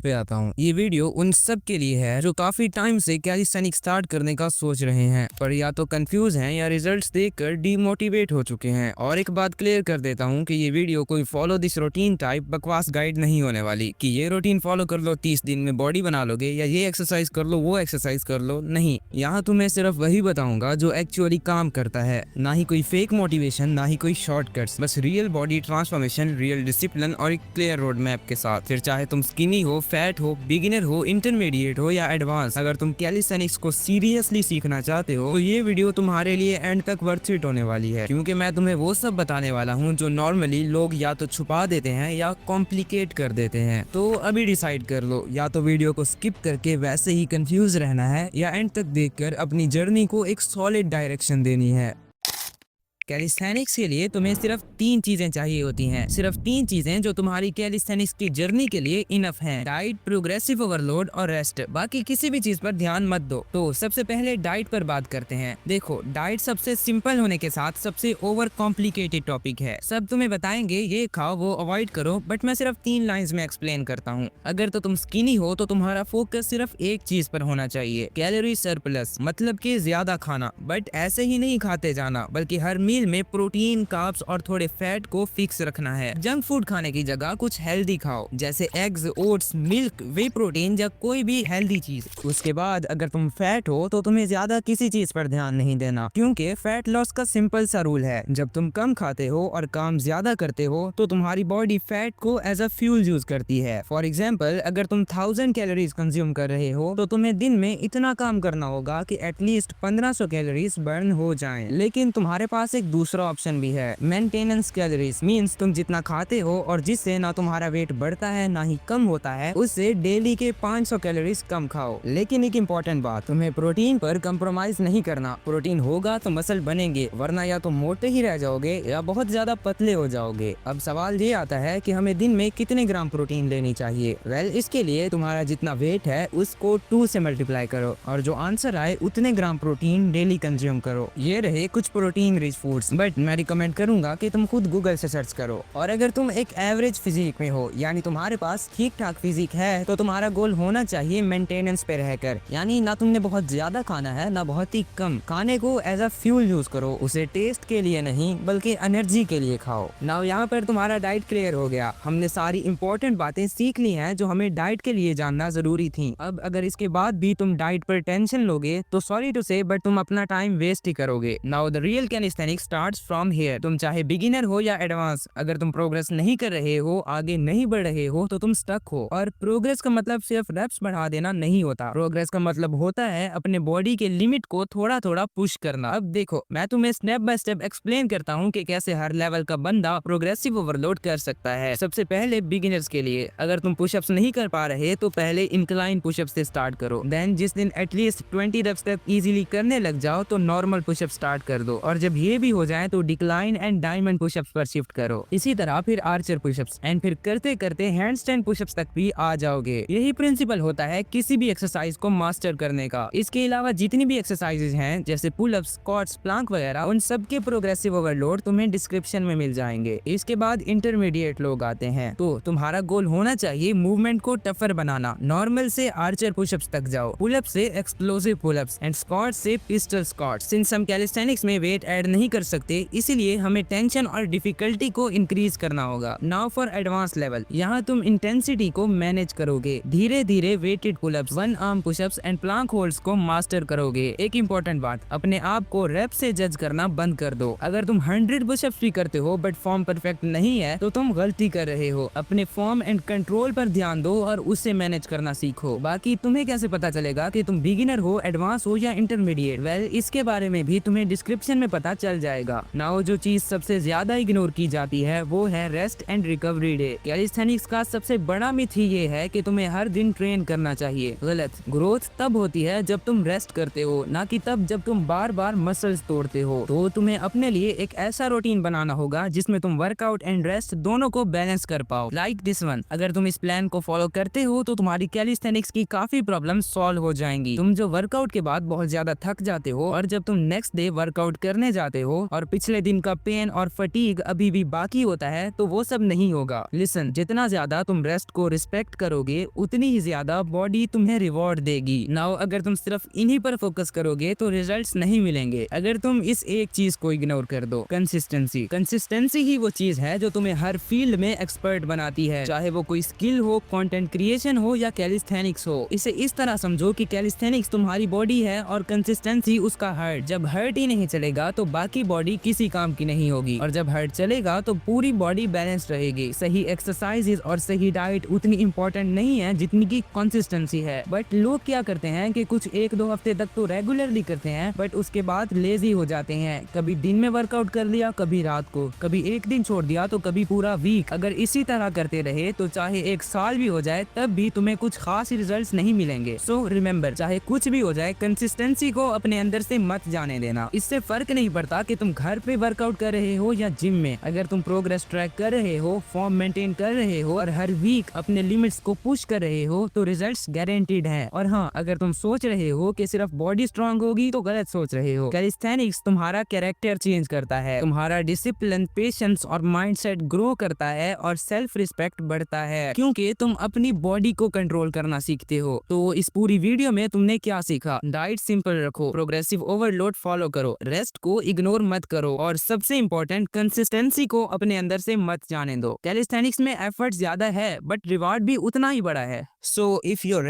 पे आता हूँ। ये वीडियो उन सब के लिए है जो काफी टाइम से कैलिस्थेनिक्स स्टार्ट करने का सोच रहे हैं, पर या तो कंफ्यूज हैं या रिजल्ट्स देखकर डीमोटिवेट हो चुके हैं। और एक बात क्लियर कर देता हूँ कि ये वीडियो कोई फॉलो दिस रूटीन टाइप बकवास गाइड नहीं होने वाली कि ये रूटीन फॉलो कर लो 30 दिन में बॉडी बना लोगे, या ये एक्सरसाइज कर लो वो एक्सरसाइज कर लो। नहीं, यहाँ तुम्हें सिर्फ वही बताऊंगा जो एक्चुअली काम करता है। ना ही कोई फेक मोटिवेशन, ना ही कोई शॉर्टकट्स, बस real body transformation, real discipline और एक क्लियर रोड मैप के साथ। फिर चाहे तुम स्किनी हो, फैट हो, बिगिनर हो, इंटरमीडिएट हो या एडवांस, अगर तुम कैलिस्थेनिक्स को सीरियसली सीखना चाहते हो तो ये वीडियो तुम्हारे लिए एंड तक वर्थ इट होने वाली है, क्योंकि मैं तुम्हें वो सब बताने वाला हूँ जो नॉर्मली लोग या तो छुपा देते हैं या कॉम्प्लिकेट कर देते हैं। तो अभी डिसाइड कर लो, या तो वीडियो को स्किप करके वैसे ही कंफ्यूज रहना है, या एंड तक देखकर अपनी जर्नी को एक सॉलिड डायरेक्शन देनी है। कैलिस्थेनिक्स के लिए तुम्हें सिर्फ 3 चीजें चाहिए होती हैं, सिर्फ 3 चीजें जो तुम्हारी कैलिस्थेनिक्स की जर्नी के लिए इनफ हैं। डाइट, प्रोग्रेसिव ओवरलोड और रेस्ट। बाकी किसी भी चीज पर ध्यान मत दो। तो सबसे पहले डाइट पर बात करते हैं। देखो, डाइट सबसे सिंपल होने के साथ सबसे ओवर कॉम्प्लिकेटेड टॉपिक है। सब तुम्हें बताएंगे ये खाओ वो अवॉइड करो, बट मैं सिर्फ 3 लाइंस में एक्सप्लेन करता हूँ। अगर तो तुम स्किनी हो तो तुम्हारा फोकस सिर्फ एक चीज पर होना चाहिए, कैलोरी सरप्लस, मतलब कि ज्यादा खाना। बट ऐसे ही नहीं खाते जाना, बल्कि हर मील में प्रोटीन, कार्ब्स और थोड़े फैट को फिक्स रखना है। जंक फूड खाने की जगह कुछ हेल्दी खाओ, जैसे एग्स, ओट्स, मिल्क, वे प्रोटीन या कोई भी हेल्दी चीज। उसके बाद अगर तुम फैट हो तो तुम्हें ज्यादा किसी चीज पर ध्यान नहीं देना, क्योंकि फैट लॉस का सिंपल सा रूल है, जब तुम कम खाते हो और काम ज्यादा करते हो तो तुम्हारी बॉडी फैट को एज अ फ्यूल यूज करती है। फॉर एग्जाम्पल, अगर तुम 1000 कैलोरीज कंज्यूम कर रहे हो तो तुम्हें दिन में इतना काम करना होगा कि एटलीस्ट 1500 कैलोरीज बर्न हो जाएं। लेकिन तुम्हारे पास एक दूसरा ऑप्शन भी है, मेंटेनेंस कैलोरीज। मींस तुम जितना खाते हो और जिससे ना तुम्हारा वेट बढ़ता है ना ही कम होता है, उससे डेली के 500 कैलोरीज कम खाओ। लेकिन एक इम्पोर्टेंट बात, तुम्हें प्रोटीन पर कंप्रोमाइज नहीं करना। प्रोटीन होगा तो मसल बनेंगे, वरना या तो मोटे ही रह जाओगे या बहुत ज्यादा पतले हो जाओगे। अब सवाल ये आता है कि हमें दिन में कितने ग्राम प्रोटीन लेनी चाहिए। इसके लिए तुम्हारा जितना वेट है उसको 2 से मल्टीप्लाई करो और जो आंसर आए उतने ग्राम प्रोटीन डेली कंज्यूम करो। ये रहे कुछ प्रोटीन रिच फूड्स, बट मैं रिकमेंड करूंगा कि तुम खुद गूगल से सर्च करो। और अगर तुम एक एवरेज फिजिक में हो, यानी तुम्हारे पास ठीक ठाक फिजिक है, तो तुम्हारा गोल होना चाहिए मेंटेनेंस पे रहकर, यानी ना तुमने बहुत ज्यादा खाना है ना बहुत ही कम। खाने को एज अ फ्यूल यूज करो, उसे टेस्ट के लिए नहीं बल्कि एनर्जी के लिए खाओ। नाउ यहाँ पर तुम्हारा डाइट क्लियर हो गया। हमने सारी इंपॉर्टेंट बातें सीख ली हैं जो हमें डाइट के लिए जानना जरूरी थी। अब अगर इसके बाद भी तुम डाइट पर टेंशन लोगे तो सॉरी टू से, बट तुम अपना टाइम वेस्ट ही करोगे। Now the real calisthenics starts from here. तुम चाहे बिगिनर हो या एडवांस, अगर तुम प्रोग्रेस नहीं कर रहे हो, आगे नहीं बढ़ रहे हो, तो तुम स्टक हो। और प्रोग्रेस का मतलब सिर्फ रेप्स बढ़ा देना नहीं होता। प्रोग्रेस का मतलब होता है अपने बॉडी के लिमिट को थोड़ा थोड़ा पुश करना। अब देखो, मैं तुम्हें स्टेप बाय स्टेप एक्सप्लेन करता हूँ कि कैसे हर लेवल का बंदा प्रोग्रेसिव ओवरलोड कर सकता है। सबसे पहले बिगिनर्स के लिए, अगर तुम पुशअप्स नहीं कर पा रहे तो पहले इंक्लाइन पुशअप्स से स्टार्ट करो। देन जिस दिन एटलीस्ट 20 रेप्स तक इजीली करने लग जाओ तो नॉर्मल पुशअप स्टार्ट कर दो, और जब ये भी हो जाए तो डिक्लाइन एंड डायमंड पुशअप्स पर शिफ्ट करो। इसी तरह फिर आर्चर पुशअप्स, एंड फिर करते करते हैंडस्टैंड पुशअप्स तक भी आ जाओगे। यही प्रिंसिपल होता है किसी भी एक्सरसाइज को मास्टर करने का। इसके अलावा जितनी भी एक्सरसाइजेज हैं जैसे पुलअप्स, स्क्वाट्स, प्लांक वगैरह, उन सब के प्रोग्रेसिव ओवरलोड तुम्हें डिस्क्रिप्शन में मिल जाएंगे। इसके बाद इंटरमीडिएट लोग आते हैं। तो तुम्हारा गोल होना चाहिए मूवमेंट को टफर बनाना। नॉर्मल से आर्चर पुशअप्स तक जाओ, पुलअप से एक्सप्लोसिव पुलअप्स एंड स्क्वाट से पिस्टल स्क्वाट्स। सिंस हम कैलिस्थेनिक्स में वेट ऐड नहीं कर सकते, इसीलिए हमें टेंशन और डिफिकल्टी को इंक्रीज करना होगा। नाउ फॉर एडवांस लेवल, यहाँ तुम इंटेंसिटी को मैनेज करोगे। धीरे धीरे weighted pullups, one arm pushups and plank holds को मास्टर करोगे। एक इंपॉर्टेंट बात, अपने आप को रेप से जज करना बंद कर दो। अगर तुम 100 पुशअप्स भी करते हो बट फॉर्म परफेक्ट नहीं है तो तुम गलती कर रहे हो। अपने फॉर्म एंड कंट्रोल पर ध्यान दो और उससे मैनेज करना सीखो। बाकी तुम्हें कैसे पता चलेगा कि तुम बिगिनर हो, एडवांस हो या इंटरमीडिएट? इसके बारे में भी तुम्हें डिस्क्रिप्शन में पता चल जाएगा। नाउ जो चीज सबसे ज्यादा इग्नोर की जाती है वो है rest and recovery day. Calisthenics का सबसे बड़ा मिथ ही ये है कि तुम्हें हर दिन ट्रेन करना चाहिए। गलत। ग्रोथ तब होती है जब तुम रेस्ट करते हो, ना कि तब जब तुम बार बार मसल्स तोड़ते हो। तो तुम्हें अपने लिए एक ऐसा रूटीन बनाना होगा जिसमें तुम वर्कआउट एंड रेस्ट दोनों को बैलेंस कर पाओ। Like this one. अगर तुम इस प्लान को फॉलो करते हो तो तुम्हारी कैलिस्थेनिक्स की काफी प्रॉब्लम सॉल्व हो जाएंगी। तुम जो वर्कआउट के बाद बहुत ज्यादा थक जाते हो और जब तुम नेक्स्ट डे वर्कआउट करने जाते हो हो और पिछले दिन का पेन और फटीग अभी भी बाकी होता है तो वो सब नहीं होगा। लिसन, जितना ज्यादा तुम रेस्ट को रिस्पेक्ट करोगे उतनी ही ज्यादा बॉडी तुम्हें रिवॉर्ड देगी। नाउ अगर तुम सिर्फ इन्हीं पर फोकस करोगे तो रिजल्ट्स नहीं मिलेंगे। अगर तुम इस एक चीज को इग्नोर कर दो, कंसिस्टेंसी ही वो चीज है जो तुम्हें हर फील्ड में एक्सपर्ट बनाती है, चाहे वो कोई स्किल हो, कंटेंट क्रिएशन हो या कैलिस्थेनिक्स हो। इसे इस तरह समझो कि कैलिस्थेनिक्स तुम्हारी बॉडी है और कंसिस्टेंसी उसका हार्ट। जब हार्ट ही नहीं चलेगा तो बाकी बॉडी किसी काम की नहीं होगी, और जब हार्ट चलेगा तो पूरी बॉडी बैलेंस रहेगी। सही एक्सरसाइजेस और सही डाइट उतनी इंपॉर्टेंट नहीं है जितनी की कंसिस्टेंसी है। बट लोग क्या करते हैं कि कुछ 1-2 हफ्ते तक तो रेगुलरली करते हैं, बट उसके बाद लेजी हो जाते हैं। कभी दिन में वर्कआउट कर लिया, कभी रात को, कभी एक दिन छोड़ दिया तो कभी पूरा वीक। अगर इसी तरह करते रहे तो चाहे 1 साल भी हो जाए तब भी तुम्हें कुछ खास रिजल्ट्स नहीं मिलेंगे। सो रिमेम्बर, चाहे कुछ भी हो जाए, कंसिस्टेंसी को अपने अंदर से मत जाने देना। इससे फर्क नहीं पड़ता कि तुम घर पे वर्कआउट कर रहे हो या जिम में। अगर तुम प्रोग्रेस ट्रैक कर रहे हो, फॉर्म मेंटेन कर रहे हो और हर वीक अपने लिमिट्स को पुश कर रहे हो तो रिजल्ट्स गारंटीड है। और हाँ, अगर तुम सोच रहे हो कि सिर्फ बॉडी स्ट्रांग होगी तो गलत सोच रहे हो। कैलिस्थेनिक्स तुम्हारा कैरेक्टर चेंज करता है, तुम्हारा डिसिप्लिन, पेशेंस और माइंडसेट ग्रो करता है और सेल्फ रिस्पेक्ट बढ़ता है, क्योंकि तुम अपनी बॉडी को कंट्रोल करना सीखते हो। तो इस पूरी वीडियो में तुमने क्या सीखा? डाइट सिंपल रखो, प्रोग्रेसिव ओवरलोड फॉलो करो, रेस्ट को इग्नोर मत करो और सबसे इंपॉर्टेंट कंसिस्टेंसी को अपने अंदर से मत जाने दो। कैलिस्थेनिक्स में एफर्ट ज्यादा है बट रिवार्ड भी उतना ही बड़ा है। So if your